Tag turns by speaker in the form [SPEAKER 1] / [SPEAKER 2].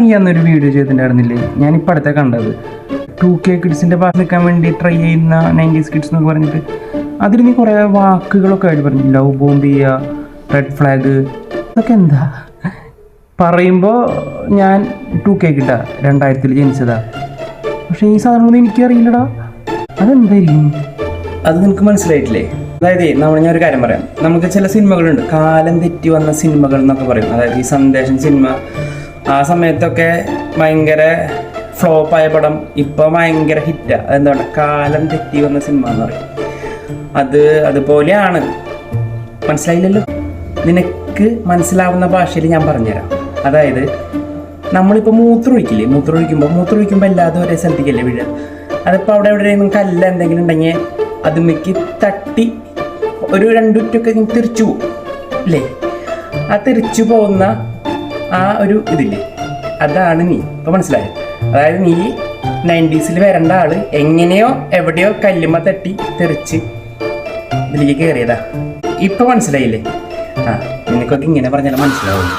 [SPEAKER 1] നീ അന്നൊരു വീഡിയോ ചെയ്തിട്ടുണ്ടായിരുന്നില്ലേ, ഞാനിപ്പോൾ അടുത്ത കണ്ടത് 2K കിഡ്സിൻ്റെ ഭാഷ നിൽക്കാൻ വേണ്ടി ട്രൈ ചെയ്യുന്ന 90s കിഡ്സ് എന്നൊക്കെ പറഞ്ഞിട്ട് അതിൽ നീ കുറേ വാക്കുകളൊക്കെ ആയിട്ട് പറഞ്ഞു. ലവ് ബോംബ് ചെയ്യുക, റെഡ് ഫ്ലാഗ്, അതൊക്കെ എന്താ പറയുമ്പോൾ ഞാൻ 2K കിട്ടാ 2000 ജനിച്ചതാ. പക്ഷേ ഈ സാധനമൊന്നും എനിക്കറിയില്ലടാ, അതെന്തായിരിക്കും? അത് നിനക്ക് മനസ്സിലായിട്ടില്ലേ? അതായത് ഞാനൊരു കാര്യം പറയാം. നമുക്ക് ചില സിനിമകളുണ്ട് കാലം തെറ്റി വന്ന സിനിമകൾ എന്നൊക്കെ പറയും. അതായത് ഈ സന്ദേശം സിനിമ ആ സമയത്തൊക്കെ ഭയങ്കര ഫ്ലോപ്പായ പടം ഇപ്പോൾ ഭയങ്കര ഹിറ്റാണ്. അതെന്താണ് കാലം തെറ്റി വന്ന സിനിമ എന്ന് പറയും. അതുപോലെയാണ്. മനസ്സിലായില്ലല്ലോ? നിനക്ക് മനസ്സിലാവുന്ന ഭാഷയിൽ ഞാൻ പറഞ്ഞുതരാം. അതായത് നമ്മളിപ്പോൾ മൂത്രമൊഴിക്കുമ്പോൾ എല്ലാതും ഒരേ സ്ഥലത്തേക്കല്ലേ വീഴുക. അതിപ്പോൾ അവിടെ എവിടെയെങ്കിലും കല്ല് എന്തെങ്കിലും ഉണ്ടെങ്കിൽ അതുമ്മയ്ക്ക് തട്ടി ഒരു 2 ഉറ്റൊക്കെ തെറിച്ചു പോകും അല്ലേ? ആ തെറിച്ചു പോകുന്ന ആ ഒരു ഇതില്ലേ, അതാണ് നീ. ഇപ്പോൾ മനസ്സിലായോ? അതായത് നീ 90s വരേണ്ട ആള് എങ്ങനെയോ എവിടെയോ കല്ലുമ്മ തട്ടി തെറിച്ച് ഇതിലേക്ക് കയറിയതാ. ഇപ്പം മനസ്സിലായില്ലേ? നിനക്കൊക്കെ ഇങ്ങനെ പറഞ്ഞാൽ മനസ്സിലാവുള്ളൂ.